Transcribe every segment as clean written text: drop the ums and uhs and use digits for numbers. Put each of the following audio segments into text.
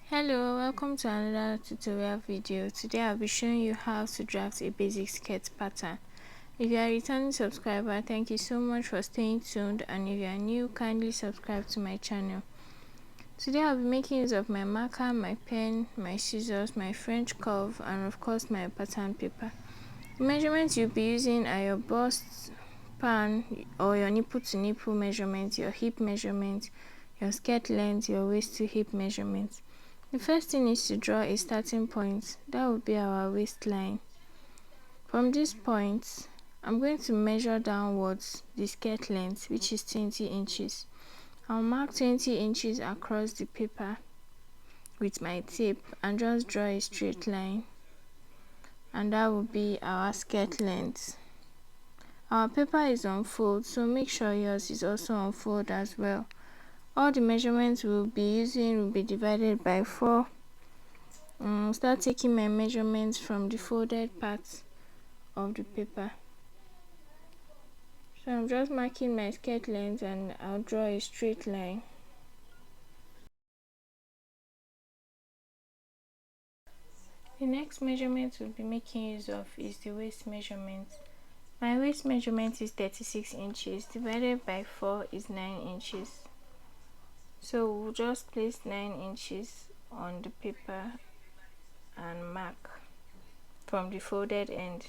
Hello, welcome to another tutorial video. Today I'll be showing you how to draft a basic skirt pattern. If you are a returning subscriber, thank you so much for staying tuned, and if you are new, kindly subscribe to my channel. Today I'll be making use of my marker, my pen, my scissors, my French curve, and of course my pattern paper. The measurements you'll be using are your bust pan or your nipple to nipple measurement, your hip measurement, your skirt length, your waist to hip measurement. The first thing is to draw a starting point. That will be our waistline. From this point, I'm going to measure downwards the skirt length, which is 20 inches. I'll mark 20 inches across the paper with my tape and just draw a straight line, and that will be our skirt length. Our paper is on fold, so make sure yours is also on fold as well. All the measurements we'll be using will be divided by 4. Start taking my measurements from the folded part of the paper. So I'm just marking my skirt length and I'll draw a straight line. The next measurement we'll be making use of is the waist measurement. My waist measurement is 36 inches, divided by 4 is 9 inches. So we'll just place 9 inches on the paper and mark from the folded end.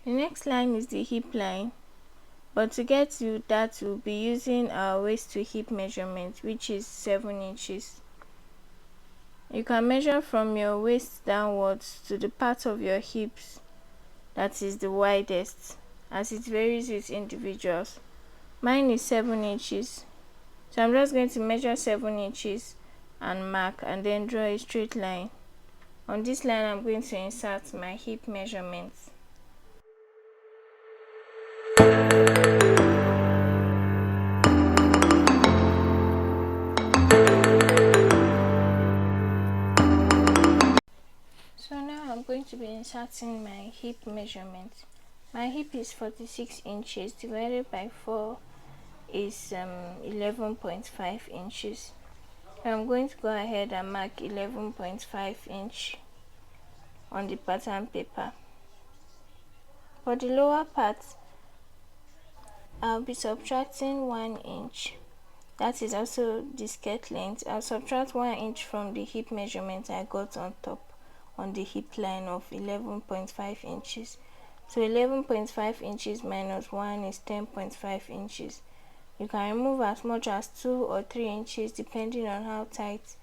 The next line is the hip line, but to get to that we'll be using our waist to hip measurement, which is 7 inches. You can measure from your waist downwards to the part of your hips that is the widest, as it varies with individuals. Mine is 7 inches, so I'm just going to measure 7 inches and mark, and then draw a straight line. On this line I'm going to insert my hip measurements. So now I'm going to be inserting my hip measurement. My hip is 46 inches, divided by 4 is 11.5 inches. I'm going to go ahead and mark 11.5 inch on the pattern paper. For the lower part, I'll be subtracting 1 inch. That is also the skirt length. I'll subtract 1 inch from the hip measurement I got on top on the hip line of 11.5 inches. So 11.5 inches minus 1 is 10.5 inches. You can remove as much as 2 or 3 inches depending on how tight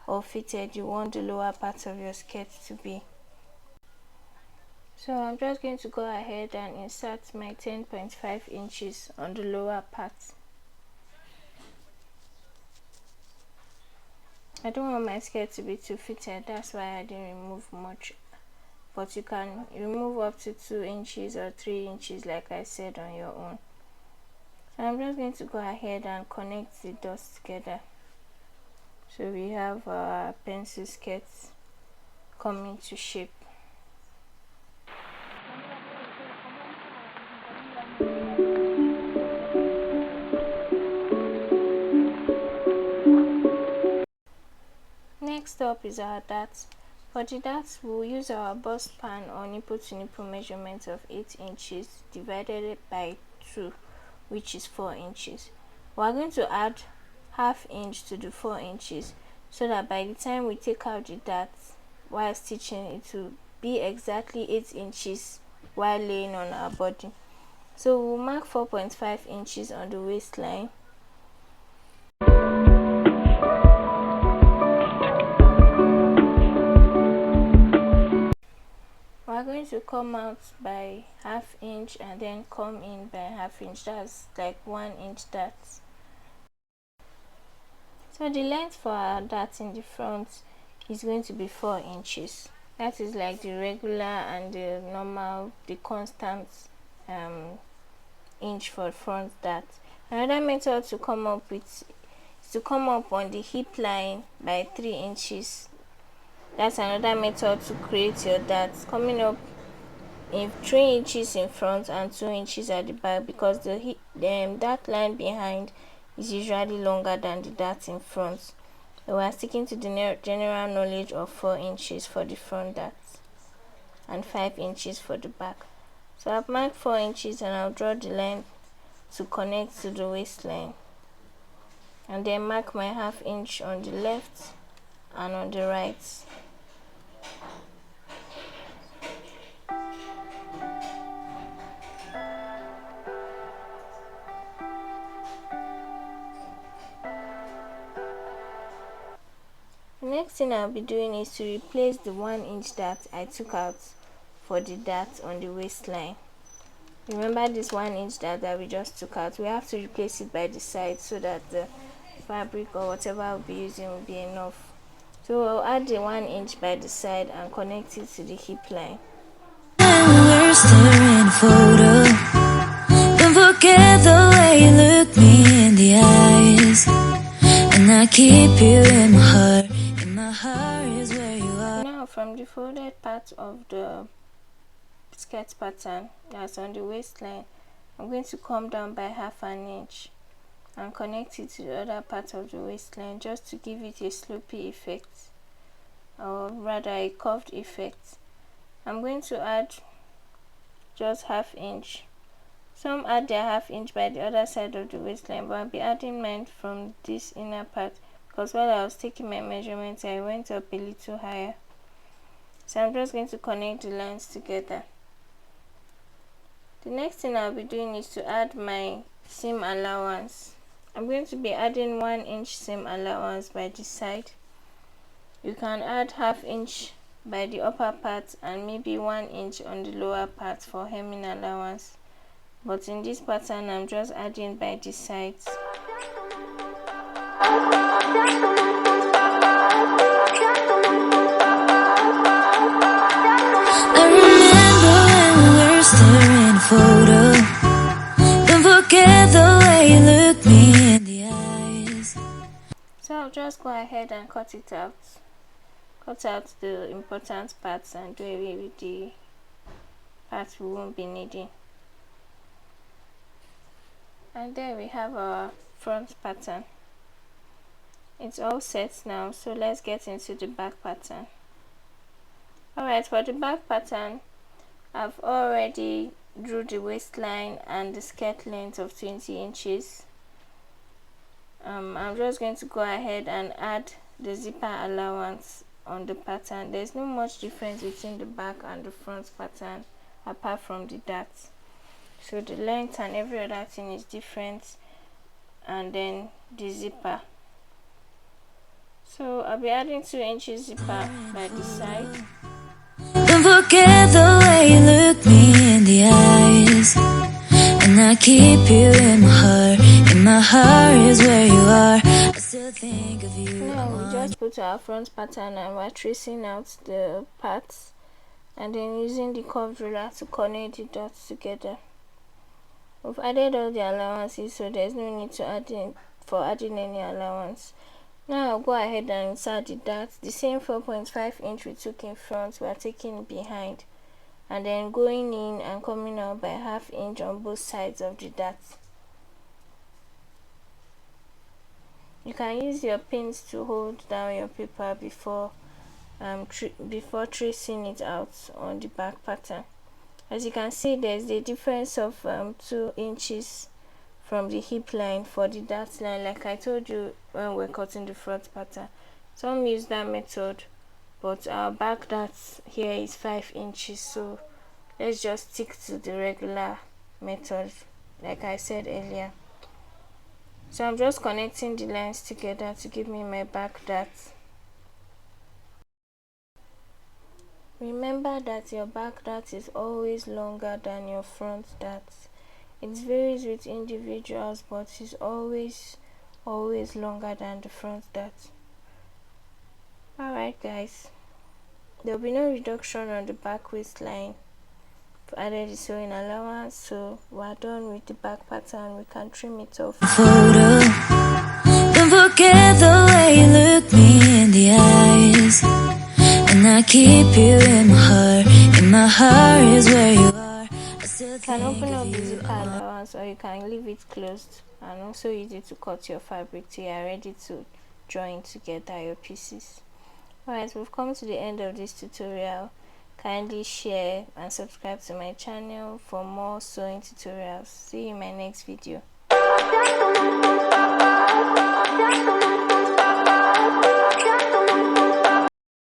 or fitted you want the lower part of your skirt to be. So I'm just going to go ahead and insert my 10.5 inches on the lower part. I don't want my skirt to be too fitted, that's why I didn't remove much, but you can remove up to 2 inches or 3 inches like I said on your own. So I'm just going to go ahead and connect the dots together. So we have our pencil skirts coming to shape. Next up is our darts. For the darts, we'll use our bust pan or nipple to nipple measurement of 8 inches divided by 2, which is 4 inches. We're going to add ½ inch to the 4 inches so that by the time we take out the darts while stitching, it will be exactly 8 inches while laying on our body. So we'll mark 4.5 inches on the waistline. We're going to come out by ½ inch and then come in by ½ inch. That's like 1 inch dart. So the length for our dart in the front is going to be 4 inches. That is like the regular and the normal, the constant inch for front dart. Another method to come up with is to come up on the hip line by 3 inches. That's another method to create your darts. Coming up in 3 inches in front and 2 inches at the back, because the dart line behind is usually longer than the dart in front. So we are sticking to the general knowledge of 4 inches for the front dart and 5 inches for the back. So I've marked 4 inches and I'll draw the line to connect to the waistline, and then mark my ½ inch on the left and on the right. The next thing I'll be doing is to replace the 1 inch dart I took out for the dart on the waistline. Remember this 1 inch dart that we just took out, we have to replace it by the side so that the fabric or whatever I'll be using will be enough. So I'll add the 1 inch by the side and connect it to the hip line. We're staring photo. Don't forget the way you look me in the eyes, and I keep you in my heart. In my heart is where you are. Now from the folded part of the skirt pattern that's on the waistline, I'm going to come down by ½ inch and connect it to the other part of the waistline, just to give it a slopey effect, or rather a curved effect. I'm going to add just ½ inch. Some add their ½ inch by the other side of the waistline, but I'll be adding mine from this inner part, because while I was taking my measurements I went up a little higher. So I'm just going to connect the lines together. The next thing I'll be doing is to add my seam allowance. I'm going to be adding 1 inch seam allowance by the side. You can add ½ inch by the upper part and maybe 1 inch on the lower part for hemming allowance, but in this pattern I'm just adding by the sides. I remember when we were staring photo. Don't forget the way you look me in the eyes. So I'll just go ahead and cut it out. Cut out the important parts and do away with the parts we won't be needing. And there we have our front pattern. It's all set now, so let's get into the back pattern. Alright, for the back pattern, I've already drew the waistline and the skirt length of 20 inches. I'm just going to go ahead and add the zipper allowance on the pattern. There's not much difference between the back and the front pattern apart from the dart. So the length and every other thing is different, and then the zipper. So I'll be adding 2 inches zipper by the side. Don't forget the way you look me in the eyes, and I keep you in my heart. In my heart is where you are. I still think of you. Now we just put our front pattern and we're tracing out the parts, and then using the curved ruler to connect the dots together. We've added all the allowances, so there's no need to adding any allowance. Now I'll go ahead and insert the dart. The same 4.5 inch we took in front, we are taking behind, and then going in and coming out by ½ inch on both sides of the dart. You can use your pins to hold down your paper before tracing it out on the back pattern. As you can see, there's a difference of 2 inches from the hip line for the dart line, like I told you when we're cutting the front pattern. Some use that method, but our back dart here is 5 inches, so let's just stick to the regular method like I said earlier. So I'm just connecting the lines together to give me my back dart. Remember that your back dart is always longer than your front dart. It varies with individuals, but it's always longer than the front dart. Alright guys, there will be no reduction on the back waistline. I've added the sewing allowance, so we're done with the back pattern. We can trim it off. Photo. Don't forget the way you look me in the eyes, and I keep you in my heart. In and my heart is where you are. I still You can think open of up the you zipper allowance, or you can leave it closed, and also use it to cut your fabric till you are ready to join together your pieces. Alright, we've come to the end of this tutorial. Kindly share and subscribe to my channel for more sewing tutorials. See you in my next video.